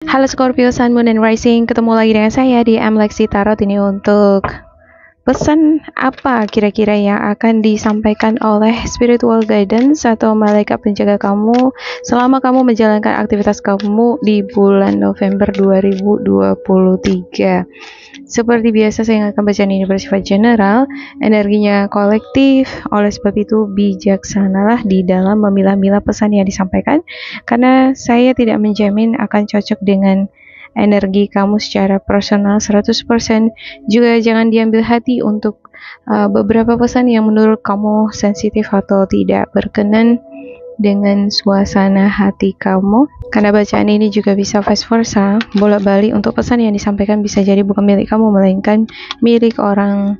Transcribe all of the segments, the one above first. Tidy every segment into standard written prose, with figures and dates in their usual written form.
Halo Scorpio, Sun, Moon, and Rising. Ketemu lagi dengan saya di Lexi Tarot ini untuk pesan apa kira-kira yang akan disampaikan oleh spiritual guidance atau malaikat penjaga kamu selama kamu menjalankan aktivitas kamu di bulan November 2023. Seperti biasa, saya akan baca ini bersifat general, energinya kolektif. Oleh sebab itu, bijaksanalah di dalam memilah-milah pesan yang disampaikan, karena saya tidak menjamin akan cocok dengan energi kamu secara personal 100%. Juga jangan diambil hati untuk beberapa pesan yang menurut kamu sensitif atau tidak berkenan dengan suasana hati kamu, karena bacaan ini juga bisa vice versa, bolak-balik. Untuk pesan yang disampaikan bisa jadi bukan milik kamu, melainkan milik orang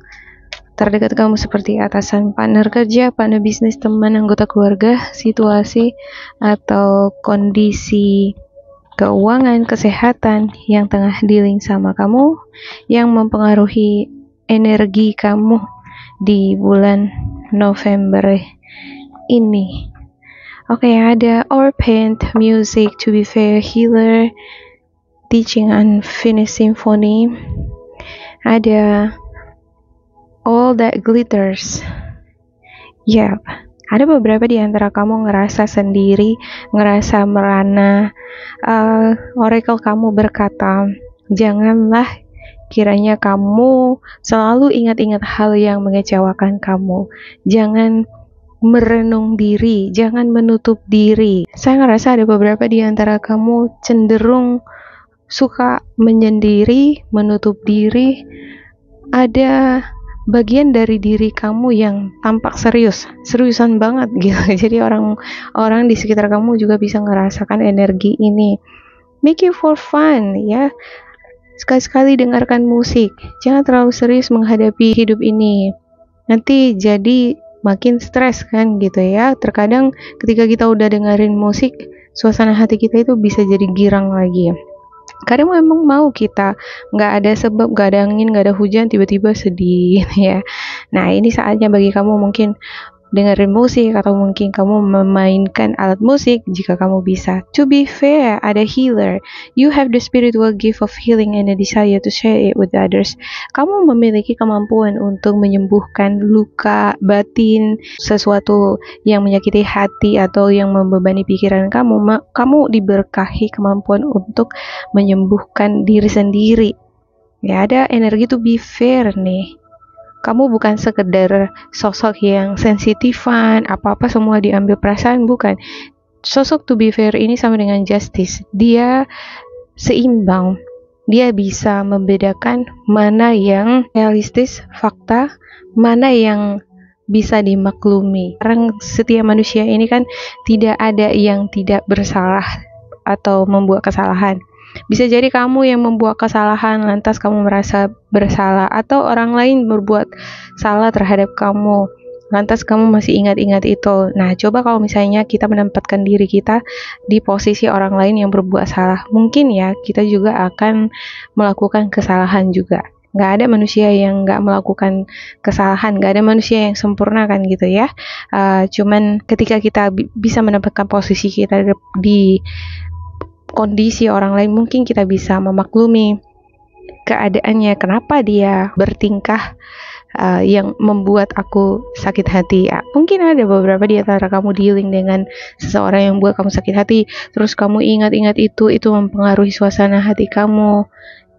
terdekat kamu seperti atasan, partner kerja, partner bisnis, teman, anggota keluarga, situasi atau kondisi keuangan, kesehatan yang tengah dealing sama kamu, yang mempengaruhi energi kamu di bulan November ini. Oke, ada Our Paint, Music, To Be Fair, Healer, Teaching Unfinished Symphony, ada All That Glitters. Yap, ada beberapa di antara kamu ngerasa sendiri, ngerasa merana. Oracle kamu berkata, janganlah kiranya kamu selalu ingat-ingat hal yang mengecewakan kamu. Jangan merenung diri, jangan menutup diri. Saya ngerasa ada beberapa di antara kamu cenderung suka menyendiri, menutup diri. Ada bagian dari diri kamu yang tampak seriusan banget gitu. Jadi orang di sekitar kamu juga bisa ngerasakan energi ini. Make it for fun ya. Sekali-sekali dengarkan musik. Jangan terlalu serius menghadapi hidup ini. Nanti jadi makin stres kan gitu ya. Terkadang ketika kita udah dengerin musik, suasana hati kita itu bisa jadi girang lagi. Kadang memang mau kita nggak ada sebab, nggak ada angin, nggak ada hujan, tiba-tiba sedih ya. Nah, ini saatnya bagi kamu mungkin dengerin musik, atau mungkin kamu memainkan alat musik jika kamu bisa. To be fair, ada healer. You have the spiritual gift of healing and a desire to share it with others. Kamu memiliki kemampuan untuk menyembuhkan luka batin, sesuatu yang menyakiti hati atau yang membebani pikiran kamu. Kamu diberkahi kemampuan untuk menyembuhkan diri sendiri. Ya, ada energi to be fair nih. Kamu bukan sekedar sosok yang sensitifan, apa-apa semua diambil perasaan, bukan. Sosok to be fair ini sama dengan justice. Dia seimbang. Dia bisa membedakan mana yang realistis, fakta, mana yang bisa dimaklumi. Orang setiap manusia ini kan tidak ada yang tidak bersalah atau membuat kesalahan. Bisa jadi kamu yang membuat kesalahan, lantas kamu merasa bersalah, atau orang lain berbuat salah terhadap kamu, lantas kamu masih ingat-ingat itu. Nah, coba kalau misalnya kita menempatkan diri kita di posisi orang lain yang berbuat salah, mungkin ya kita juga akan melakukan kesalahan juga. Nggak ada manusia yang nggak melakukan kesalahan, nggak ada manusia yang sempurna kan gitu ya. Cuman ketika kita bisa menempatkan posisi kita di kondisi orang lain, mungkin kita bisa memaklumi keadaannya, kenapa dia bertingkah yang membuat aku sakit hati. Mungkin ada beberapa di antara kamu dealing dengan seseorang yang buat kamu sakit hati, terus kamu ingat-ingat itu mempengaruhi suasana hati kamu.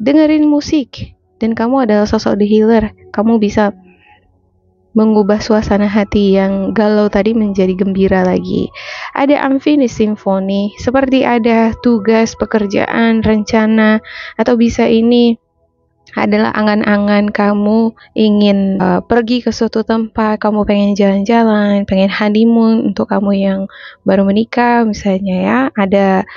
Dengerin musik, dan kamu adalah sosok the healer. Kamu bisa mengubah suasana hati yang galau tadi menjadi gembira lagi. Ada unfinished symphony, seperti ada tugas, pekerjaan, rencana, atau bisa ini adalah angan-angan kamu ingin pergi ke suatu tempat, kamu pengen jalan-jalan, pengen honeymoon untuk kamu yang baru menikah misalnya ya. Ada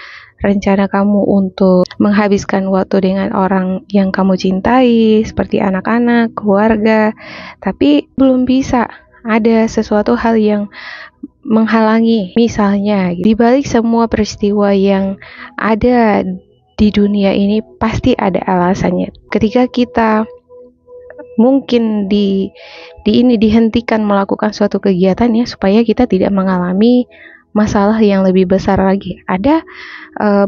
rencana kamu untuk menghabiskan waktu dengan orang yang kamu cintai, seperti anak-anak, keluarga, tapi belum bisa. Ada sesuatu hal yang menghalangi, misalnya di balik semua peristiwa yang ada di dunia ini pasti ada alasannya. Ketika kita mungkin dihentikan melakukan suatu kegiatan ya, supaya kita tidak mengalami masalah yang lebih besar lagi. Ada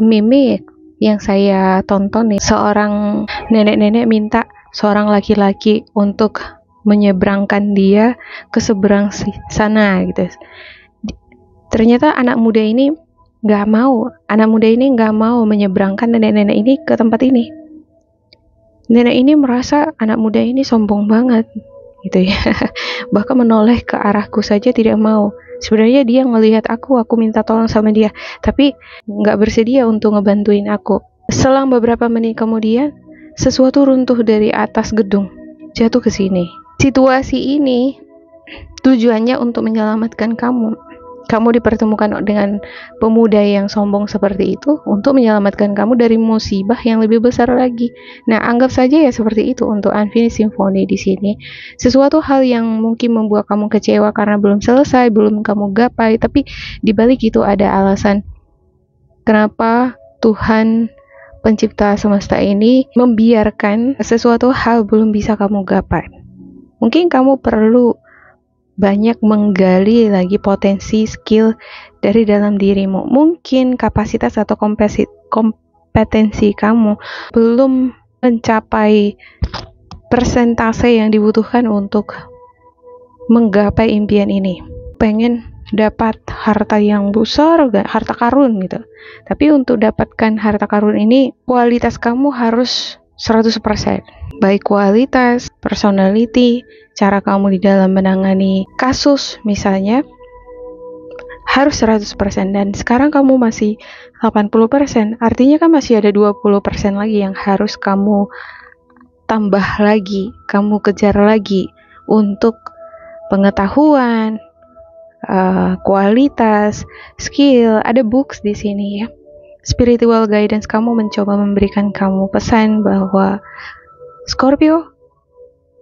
meme yang saya tonton nih, seorang nenek-nenek minta seorang laki-laki untuk menyeberangkan dia ke seberang sana gitu. Ternyata anak muda ini nggak mau menyeberangkan nenek-nenek ini ke tempat ini. Nenek ini merasa anak muda ini sombong banget gitu ya. Bahkan menoleh ke arahku saja tidak mau. Sebenarnya dia ngelihat aku minta tolong sama dia, tapi nggak bersedia untuk ngebantuin aku. Selang beberapa menit kemudian, sesuatu runtuh dari atas gedung, jatuh ke sini. Situasi ini tujuannya untuk menyelamatkan kamu. Kamu dipertemukan dengan pemuda yang sombong seperti itu untuk menyelamatkan kamu dari musibah yang lebih besar lagi. Nah, anggap saja ya seperti itu untuk Unfinished Symphony di sini. Sesuatu hal yang mungkin membuat kamu kecewa karena belum selesai, belum kamu gapai, tapi di balik itu ada alasan kenapa Tuhan pencipta semesta ini membiarkan sesuatu hal belum bisa kamu gapai. Mungkin kamu perlu banyak menggali lagi potensi skill dari dalam dirimu. Mungkin kapasitas atau kompetensi kamu belum mencapai persentase yang dibutuhkan untuk menggapai impian ini. Pengen dapat harta yang besar, harta karun gitu. Tapi untuk dapatkan harta karun ini, kualitas kamu harus 100%. Baik kualitas, personality, cara kamu di dalam menangani kasus misalnya harus 100%, dan sekarang kamu masih 80%, artinya kan masih ada 20% lagi yang harus kamu tambah lagi, kamu kejar lagi untuk pengetahuan, kualitas, skill. Ada books di sini ya. Spiritual guidance kamu mencoba memberikan kamu pesan bahwa Scorpio,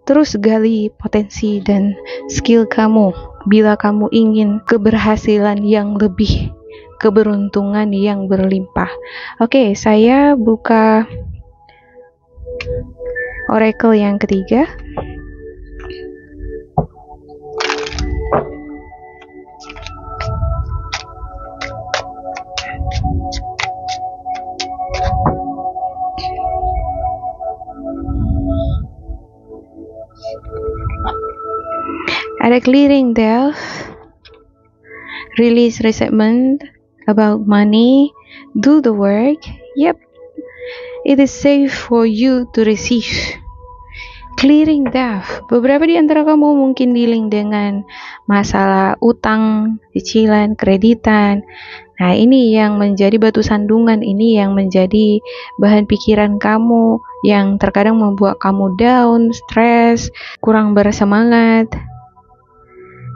terus gali potensi dan skill kamu bila kamu ingin keberhasilan yang lebih, keberuntungan yang berlimpah. Oke, saya buka oracle yang ketiga. Ada clearing death, release resentment about money, do the work. Yep, it is safe for you to receive. Clearing death. Beberapa di antara kamu mungkin dealing dengan masalah utang, cicilan, kreditan. Nah, ini yang menjadi batu sandungan, ini yang menjadi bahan pikiran kamu, yang terkadang membuat kamu down, stres, kurang bersemangat.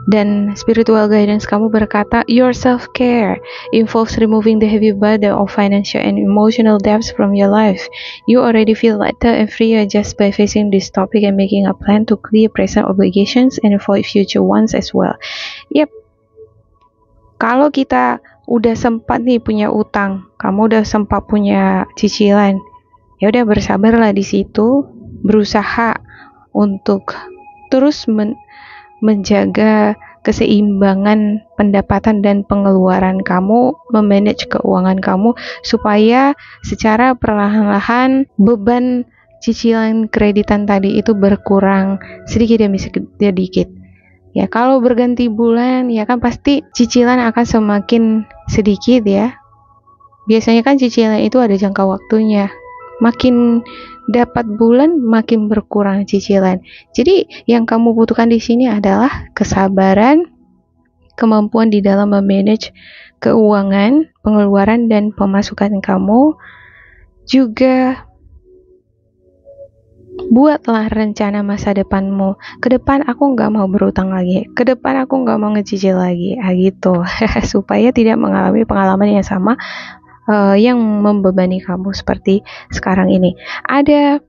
Dan spiritual guidance kamu berkata, your self-care involves removing the heavy burden of financial and emotional debts from your life. You already feel lighter and freer just by facing this topic and making a plan to clear present obligations and avoid future ones as well. Yep. Kalau kita udah sempat nih punya utang, kamu udah sempat punya cicilan, ya udah bersabarlah di situ, berusaha untuk terus menjaga keseimbangan pendapatan dan pengeluaran kamu, memanage keuangan kamu supaya secara perlahan-lahan beban cicilan kreditan tadi itu berkurang sedikit demi sedikit. Ya, kalau berganti bulan ya kan pasti cicilan akan semakin sedikit ya. Biasanya kan cicilan itu ada jangka waktunya. Makin dapat bulan makin berkurang cicilan. Jadi yang kamu butuhkan di sini adalah kesabaran, kemampuan di dalam memanage keuangan, pengeluaran dan pemasukan kamu. Juga buatlah rencana masa depanmu. Ke depan aku nggak mau berutang lagi. Ke depan aku nggak mau ngecicil lagi. Gitu. Supaya tidak mengalami pengalaman yang sama yang membebani kamu seperti sekarang ini. Ada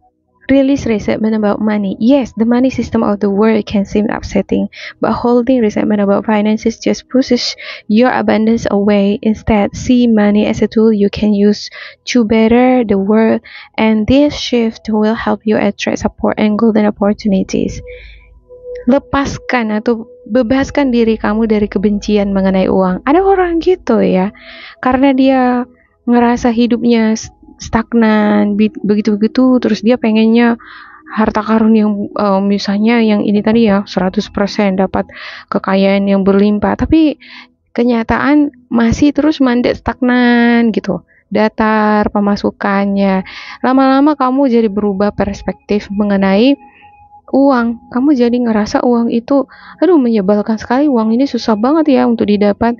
release resentment about money. Yes, the money system of the world can seem upsetting, but holding resentment about finances just pushes your abundance away. Instead, see money as a tool you can use to better the world, and this shift will help you attract support and golden opportunities. Lepaskan atau bebaskan diri kamu dari kebencian mengenai uang. Ada orang gitu ya, karena dia ngerasa hidupnya stagnan, begitu-begitu, terus dia pengennya harta karun yang misalnya yang ini tadi ya 100% dapat kekayaan yang berlimpah, tapi kenyataan masih terus mandek stagnan gitu, datar pemasukannya. Lama-lama kamu jadi berubah perspektif mengenai uang. Kamu jadi ngerasa uang itu, aduh menyebalkan sekali, uang ini susah banget ya untuk didapat.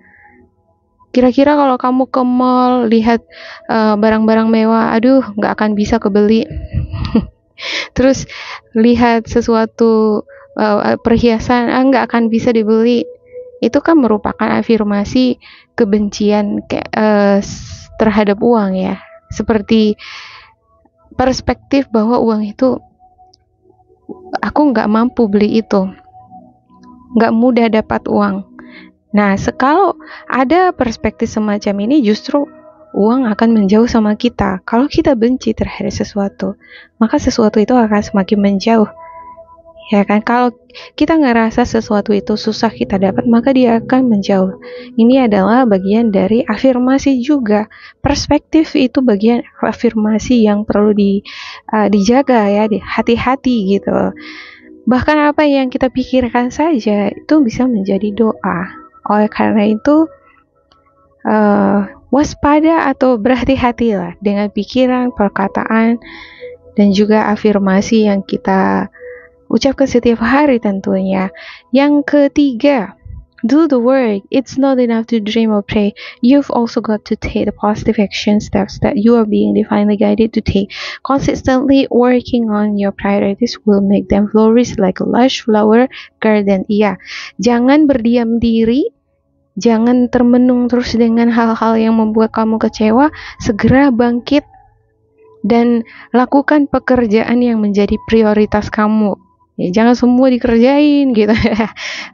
Kira-kira kalau kamu ke mall lihat barang-barang mewah, aduh nggak akan bisa kebeli. Terus lihat sesuatu perhiasan, nggak akan bisa dibeli. Itu kan merupakan afirmasi kebencian terhadap uang ya. Seperti perspektif bahwa uang itu, aku nggak mampu beli itu, nggak mudah dapat uang. Nah, kalau ada perspektif semacam ini, justru uang akan menjauh sama kita. Kalau kita benci terhadap sesuatu, maka sesuatu itu akan semakin menjauh. Ya kan? Kalau kita ngerasa sesuatu itu susah kita dapat, maka dia akan menjauh. Ini adalah bagian dari afirmasi juga. Perspektif itu bagian afirmasi yang perlu dijaga ya, hati-hati gitu. Bahkan apa yang kita pikirkan saja itu bisa menjadi doa. Oleh karena itu, waspada atau berhati-hatilah dengan pikiran, perkataan, dan juga afirmasi yang kita ucapkan setiap hari tentunya. Yang ketiga, do the work. It's not enough to dream or pray. You've also got to take the positive action steps that you are being divinely guided to take. Consistently working on your priorities will make them flourish like a lush flower garden. Iya, jangan berdiam diri, jangan termenung terus dengan hal-hal yang membuat kamu kecewa. Segera bangkit dan lakukan pekerjaan yang menjadi prioritas kamu. Ya, jangan semua dikerjain gitu.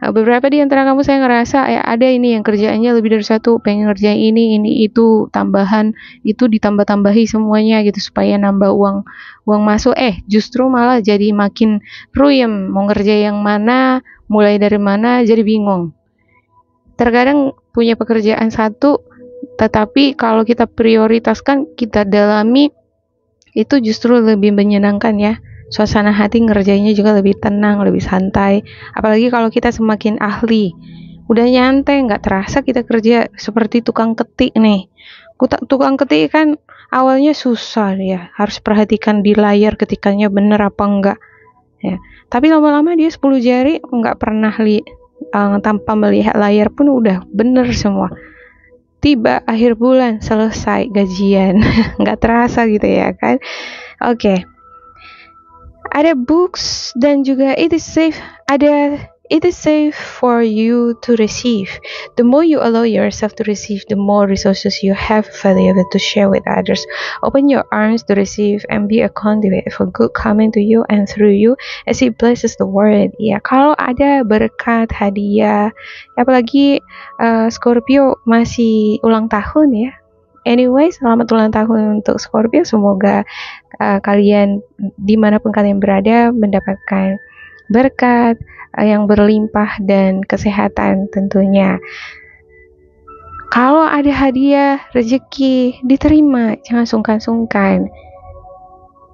Beberapa di antara kamu saya ngerasa ada ini yang kerjaannya lebih dari satu, pengen ngerjain ini itu tambahan, itu ditambah-tambahi semuanya gitu supaya nambah uang masuk. Justru malah jadi makin ruyem, mau ngerjain yang mana, mulai dari mana, jadi bingung. Terkadang punya pekerjaan satu, tetapi kalau kita prioritaskan, kita dalami, itu justru lebih menyenangkan ya. Suasana hati ngerjainnya juga lebih tenang, lebih santai. Apalagi kalau kita semakin ahli, udah nyantai, nggak terasa kita kerja seperti tukang ketik nih. Tukang ketik kan awalnya susah ya, harus perhatikan di layar ketikannya bener apa enggak ya. Tapi lama-lama dia 10 jari nggak pernah tanpa melihat layar pun udah bener semua. Tiba akhir bulan selesai gajian, nggak terasa gitu ya kan. Oke. Ada books dan juga it is safe for you to receive. The more you allow yourself to receive, the more resources you have valuable to share with others. Open your arms to receive and be a conduit for good coming to you and through you as it blesses the world. Ya, kalau ada berkat, hadiah, apalagi Scorpio masih ulang tahun ya. Anyway, selamat ulang tahun untuk Scorpio. Semoga kalian dimanapun kalian berada mendapatkan berkat yang berlimpah dan kesehatan tentunya. Kalau ada hadiah, rezeki, diterima, jangan sungkan-sungkan.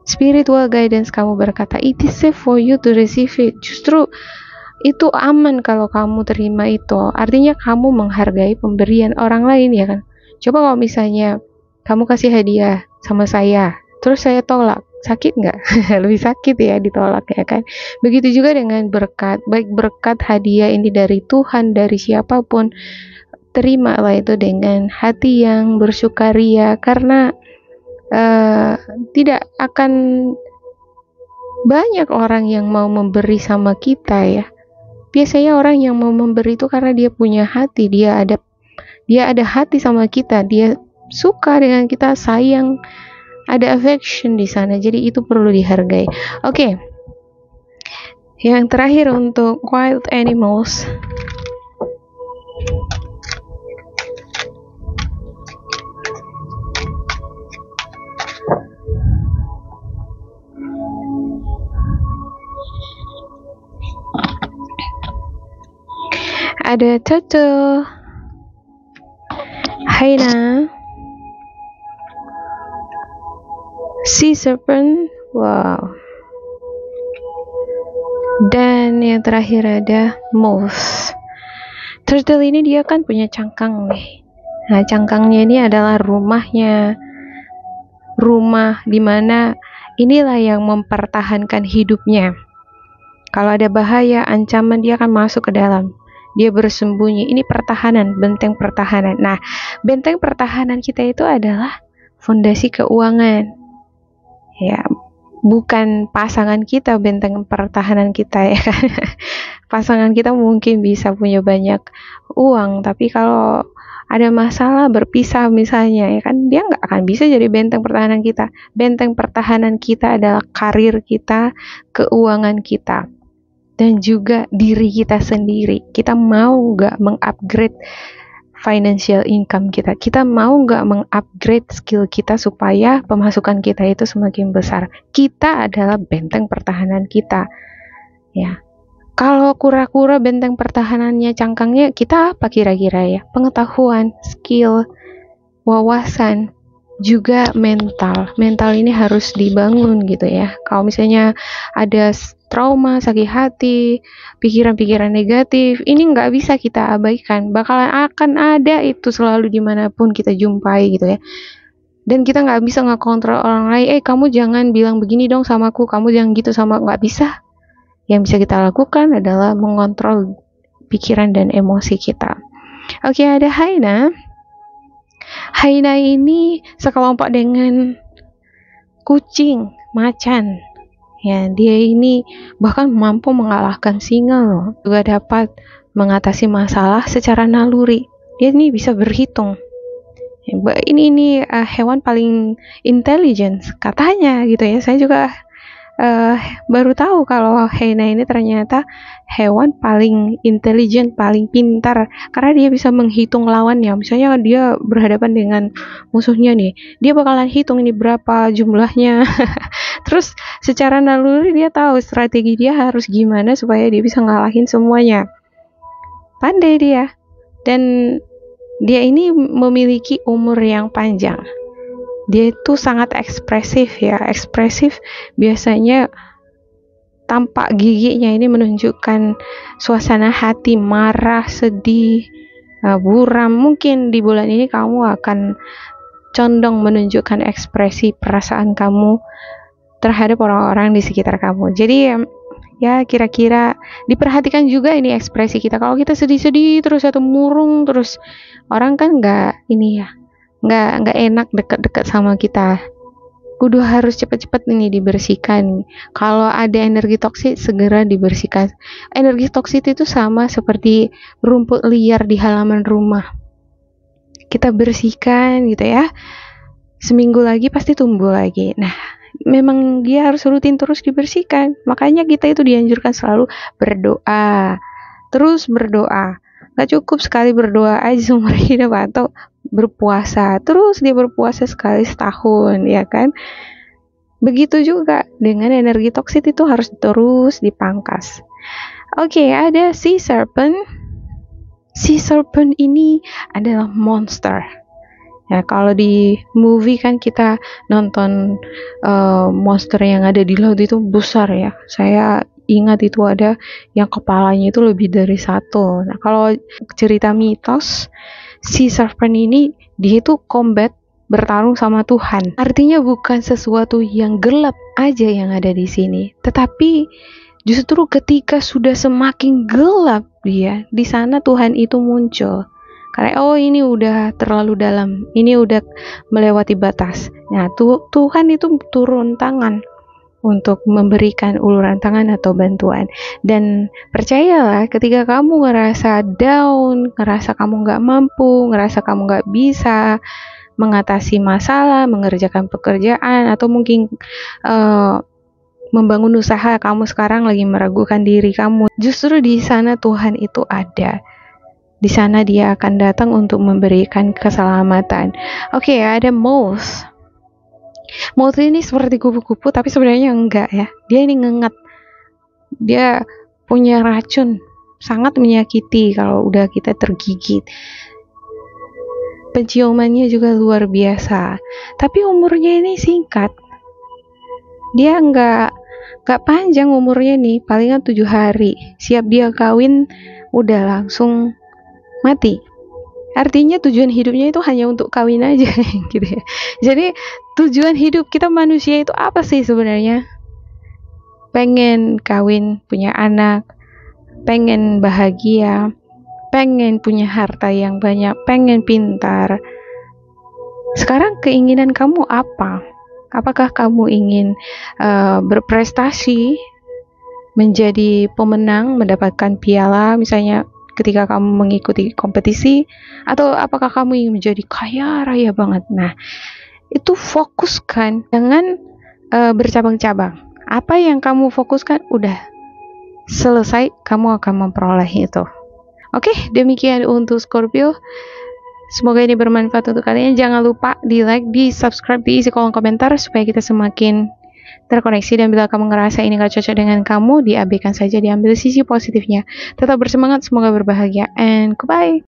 Spiritual guidance kamu berkata, it is safe for you to receive it. Justru itu aman kalau kamu terima itu. Artinya kamu menghargai pemberian orang lain ya kan. Coba kalau misalnya kamu kasih hadiah sama saya, terus saya tolak, sakit nggak? Lebih sakit ya ditolak ya kan. Begitu juga dengan berkat, baik berkat hadiah ini dari Tuhan, dari siapapun, terimalah itu dengan hati yang bersukaria, karena tidak akan banyak orang yang mau memberi sama kita ya. Biasanya orang yang mau memberi itu karena dia punya hati, dia ada hati sama kita, dia suka dengan kita, sayang, ada affection di sana. Jadi itu perlu dihargai. Oke. Yang terakhir untuk wild animals. Ada turtle, hyena, Sea serpent, wow. Dan yang terakhir ada moth. Turtle ini dia kan punya cangkang nih. Nah, cangkangnya ini adalah rumahnya. Rumah dimana inilah yang mempertahankan hidupnya. Kalau ada bahaya, ancaman, dia akan masuk ke dalam. Dia bersembunyi. Ini pertahanan, benteng pertahanan. Nah, benteng pertahanan kita itu adalah fondasi keuangan. Ya, bukan pasangan kita benteng pertahanan kita ya kan. Pasangan kita mungkin bisa punya banyak uang, tapi kalau ada masalah berpisah misalnya ya kan, dia nggak akan bisa jadi benteng pertahanan kita. Benteng pertahanan kita adalah karir kita, keuangan kita, dan juga diri kita sendiri. Kita mau nggak mengupgrade financial income kita? Kita mau nggak mengupgrade skill kita supaya pemasukan kita itu semakin besar? Kita adalah benteng pertahanan kita. Ya. Kalau kura-kura benteng pertahanannya cangkangnya, kita apa kira-kira ya? Pengetahuan, skill, wawasan, juga mental. Mental ini harus dibangun gitu ya. Kalau misalnya ada trauma, sakit hati, pikiran-pikiran negatif, ini nggak bisa kita abaikan. Bakalan akan ada itu selalu dimanapun kita jumpai gitu ya. Dan kita nggak bisa ngekontrol orang lain. Kamu jangan bilang begini dong sama aku, kamu jangan gitu sama, nggak bisa. Yang bisa kita lakukan adalah mengontrol pikiran dan emosi kita. Oke, ada hyena. Hyena ini sekelompok dengan kucing, macan. Ya, dia ini bahkan mampu mengalahkan singa loh. Juga dapat mengatasi masalah secara naluri. Dia ini bisa berhitung. Ini hewan paling intelligent katanya gitu ya. Saya juga baru tahu kalau hyena ini ternyata hewan paling intelijen, paling pintar, karena dia bisa menghitung lawannya. Misalnya dia berhadapan dengan musuhnya nih, dia bakalan hitung ini berapa jumlahnya. Terus secara naluri dia tahu strategi dia harus gimana supaya dia bisa ngalahin semuanya. Pandai dia. Dan dia ini memiliki umur yang panjang. Dia itu sangat ekspresif ya. Ekspresif biasanya tampak giginya ini menunjukkan suasana hati, marah, sedih, buram. Mungkin di bulan ini kamu akan condong menunjukkan ekspresi perasaan kamu terhadap orang-orang di sekitar kamu. Jadi ya kira-kira diperhatikan juga ini ekspresi kita. Kalau kita sedih-sedih terus atau murung terus, orang kan nggak enak dekat-dekat sama kita. Kudu harus cepat-cepat ini dibersihkan. Kalau ada energi toksik, segera dibersihkan. Energi toksik itu sama seperti rumput liar di halaman rumah. Kita bersihkan gitu ya. Seminggu lagi pasti tumbuh lagi. Nah, memang dia harus rutin terus dibersihkan. Makanya kita itu dianjurkan selalu berdoa. Terus berdoa. Gak cukup sekali berdoa aja seumur hidup atau berpuasa. Terus dia berpuasa sekali setahun, ya kan? Begitu juga dengan energi toksik itu harus terus dipangkas. Oke, ada sea serpent. Sea serpent ini adalah monster. Ya, kalau di movie kan kita nonton monster yang ada di laut itu besar ya. Saya ingat itu ada yang kepalanya itu lebih dari satu. Nah, kalau cerita mitos, sea serpent ini dia itu combat, bertarung sama Tuhan. Artinya bukan sesuatu yang gelap aja yang ada di sini, tetapi justru ketika sudah semakin gelap dia, di sana Tuhan itu muncul. Karena ini udah terlalu dalam, ini udah melewati batas. Nah, Tuhan itu turun tangan untuk memberikan uluran tangan atau bantuan. Dan percayalah, ketika kamu ngerasa down, ngerasa kamu nggak mampu, ngerasa kamu nggak bisa mengatasi masalah, mengerjakan pekerjaan, atau mungkin membangun usaha, kamu sekarang lagi meragukan diri kamu, justru di sana Tuhan itu ada. Di sana dia akan datang untuk memberikan keselamatan. Oke, ada moth. Moth ini seperti kupu-kupu, tapi sebenarnya enggak ya. Dia ini ngengat. Dia punya racun, sangat menyakiti kalau udah kita tergigit. Penciumannya juga luar biasa. Tapi umurnya ini singkat. Dia nggak panjang umurnya nih, palingan 7 hari. Siap dia kawin, udah langsung mati. Artinya tujuan hidupnya itu hanya untuk kawin aja gitu ya. Jadi tujuan hidup kita manusia itu apa sih sebenarnya? Pengen kawin, punya anak, pengen bahagia, pengen punya harta yang banyak, pengen pintar. Sekarang keinginan kamu apa? Apakah kamu ingin berprestasi, menjadi pemenang, mendapatkan piala misalnya ketika kamu mengikuti kompetisi, atau apakah kamu ingin menjadi kaya raya banget? Nah, itu fokuskan, jangan bercabang-cabang. Apa yang kamu fokuskan udah selesai, kamu akan memperoleh itu. Oke, demikian untuk Scorpio. Semoga ini bermanfaat untuk kalian. Jangan lupa di like, di subscribe, di isi kolom komentar supaya kita semakin terkoneksi. Dan bila kamu ngerasa ini gak cocok dengan kamu, diabaikan saja, diambil sisi positifnya. Tetap bersemangat, semoga berbahagia, and goodbye.